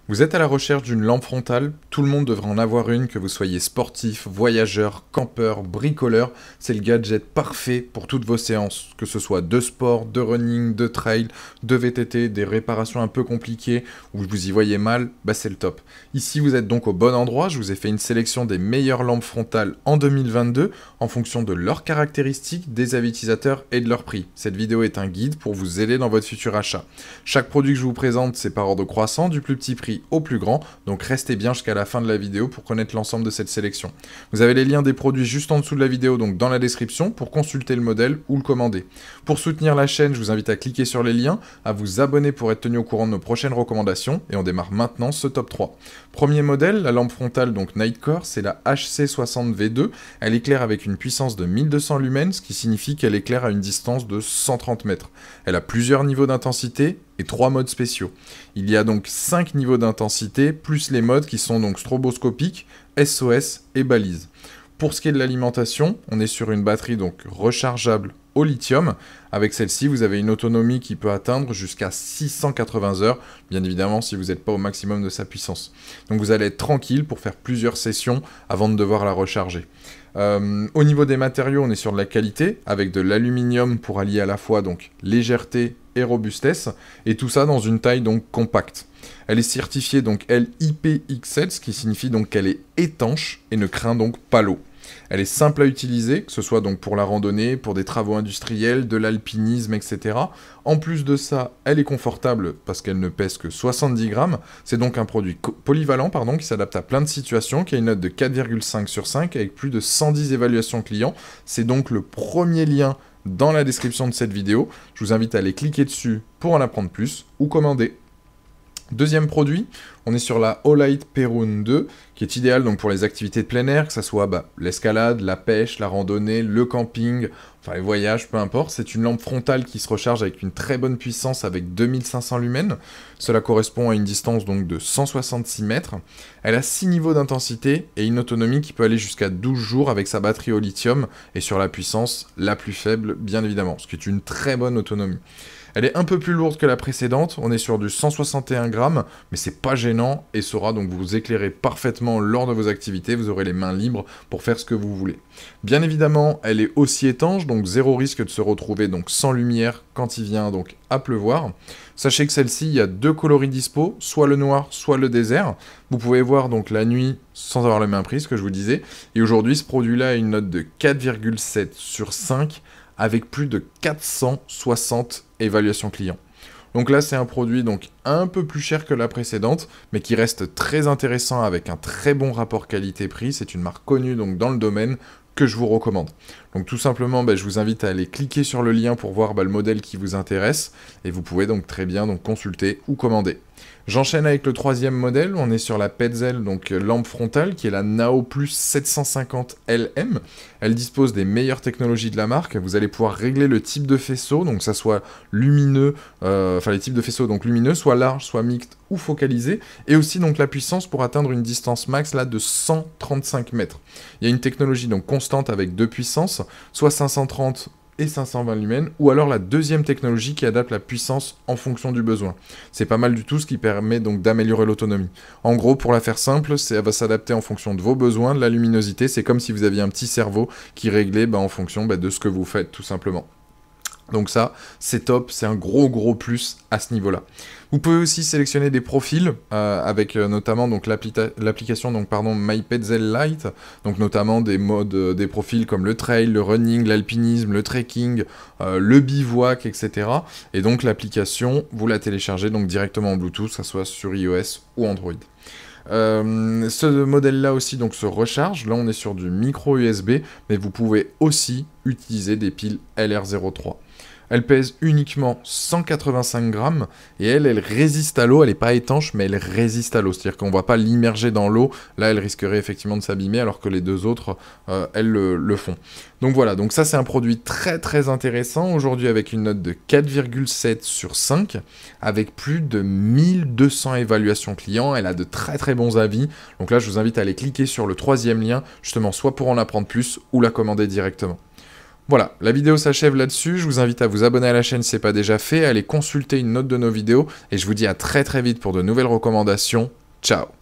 Vous êtes à la recherche d'une lampe frontale? Tout le monde devrait en avoir une, que vous soyez sportif, voyageur, campeur, bricoleur. C'est le gadget parfait pour toutes vos séances, que ce soit de sport, de running, de trail, de VTT, des réparations un peu compliquées, où vous y voyez mal, bah c'est le top. Ici vous êtes donc au bon endroit, je vous ai fait une sélection des meilleures lampes frontales en 2022, en fonction de leurs caractéristiques, des avis utilisateurs et de leur prix. Cette vidéo est un guide pour vous aider dans votre futur achat. Chaque produit que je vous présente, c'est par ordre croissant, du plus petit prix au plus grand, donc restez bien jusqu'à la fin de la vidéo pour connaître l'ensemble de cette sélection. Vous avez les liens des produits juste en dessous de la vidéo, donc dans la description, pour consulter le modèle ou le commander. Pour soutenir la chaîne, je vous invite à cliquer sur les liens, à vous abonner pour être tenu au courant de nos prochaines recommandations, et on démarre maintenant ce top 3. Premier modèle, la lampe frontale, donc Nightcore, c'est la HC60V2, elle éclaire avec une puissance de 1200 lumens, ce qui signifie qu'elle éclaire à une distance de 130 mètres. Elle a plusieurs niveaux d'intensité, et 3 modes spéciaux. Il y a donc 5 niveaux d'intensité, plus les modes qui sont donc stroboscopiques, SOS et balise. Pour ce qui est de l'alimentation, on est sur une batterie donc rechargeable au lithium. Avec celle-ci, vous avez une autonomie qui peut atteindre jusqu'à 680 heures, bien évidemment si vous n'êtes pas au maximum de sa puissance. Donc vous allez être tranquille pour faire plusieurs sessions avant de devoir la recharger. Au niveau des matériaux, on est sur de la qualité, avec de l'aluminium pour allier à la fois donc légèreté et robustesse, et tout ça dans une taille donc compacte. Elle est certifiée donc LIPX7, ce qui signifie donc qu'elle est étanche et ne craint donc pas l'eau. Elle est simple à utiliser, que ce soit donc pour la randonnée, pour des travaux industriels, de l'alpinisme, etc. En plus de ça, elle est confortable parce qu'elle ne pèse que 70 grammes. C'est donc un produit polyvalent qui s'adapte à plein de situations, qui a une note de 4,5 sur 5 avec plus de 110 évaluations clients. C'est donc le premier lien dans la description de cette vidéo. Je vous invite à aller cliquer dessus pour en apprendre plus ou commander. Deuxième produit, on est sur la Olight Perun 2, qui est idéale donc pour les activités de plein air, que ce soit l'escalade, la pêche, la randonnée, le camping, enfin les voyages, peu importe. C'est une lampe frontale qui se recharge avec une très bonne puissance avec 2500 lumens. Cela correspond à une distance donc de 166 mètres. Elle a 6 niveaux d'intensité et une autonomie qui peut aller jusqu'à 12 jours avec sa batterie au lithium et sur la puissance la plus faible, bien évidemment, ce qui est une très bonne autonomie. Elle est un peu plus lourde que la précédente, on est sur du 161 grammes, mais c'est pas gênant et saura donc vous éclairer parfaitement lors de vos activités, vous aurez les mains libres pour faire ce que vous voulez. Bien évidemment, elle est aussi étanche, donc zéro risque de se retrouver donc sans lumière quand il vient donc à pleuvoir. Sachez que celle-ci, il y a 2 coloris dispo, soit le noir, soit le désert. Vous pouvez voir donc la nuit sans avoir les mains prises, ce que je vous disais. Et aujourd'hui, ce produit-là a une note de 4,7 sur 5, avec plus de 460 évaluations clients. Donc là, c'est un produit donc un peu plus cher que la précédente, mais qui reste très intéressant avec un très bon rapport qualité-prix. C'est une marque connue donc dans le domaine que je vous recommande. Donc tout simplement, je vous invite à aller cliquer sur le lien pour voir le modèle qui vous intéresse, et vous pouvez donc très bien donc consulter ou commander. J'enchaîne avec le troisième modèle, on est sur la Petzl, donc lampe frontale, qui est la Nao Plus 750 LM. Elle dispose des meilleures technologies de la marque, vous allez pouvoir régler le type de faisceau, donc ça soit lumineux, les types de faisceaux donc lumineux, soit large, soit mixte ou focalisé, et aussi donc la puissance pour atteindre une distance max là de 135 mètres. Il y a une technologie donc constante avec 2 puissances, soit 530 et 520 lumens, ou alors la deuxième technologie qui adapte la puissance en fonction du besoin. C'est pas mal du tout, ce qui permet donc d'améliorer l'autonomie. En gros, pour la faire simple, elle va s'adapter en fonction de vos besoins, de la luminosité. C'est comme si vous aviez un petit cerveau qui réglait en fonction de ce que vous faites, tout simplement. Donc ça, c'est top, c'est un gros plus à ce niveau-là. Vous pouvez aussi sélectionner des profils avec notamment donc l'application My Petzl Lite, donc notamment des modes, des profils comme le trail, le running, l'alpinisme, le trekking, le bivouac, etc. Et donc l'application, vous la téléchargez donc directement en Bluetooth, que ce soit sur iOS ou Android. Ce modèle-là aussi donc se recharge. Là, on est sur du micro USB, mais vous pouvez aussi utiliser des piles LR03. Elle pèse uniquement 185 grammes et elle résiste à l'eau. Elle n'est pas étanche, mais elle résiste à l'eau. C'est-à-dire qu'on ne va pas l'immerger dans l'eau. Là, elle risquerait effectivement de s'abîmer, alors que les deux autres, elles le font. Donc voilà, donc ça c'est un produit très intéressant. Aujourd'hui avec une note de 4,7 sur 5, avec plus de 1200 évaluations clients. Elle a de très bons avis. Donc là, je vous invite à aller cliquer sur le troisième lien, justement, soit pour en apprendre plus ou la commander directement. Voilà, la vidéo s'achève là-dessus, je vous invite à vous abonner à la chaîne si ce n'est pas déjà fait, à aller consulter une note de nos vidéos, et je vous dis à très vite pour de nouvelles recommandations. Ciao!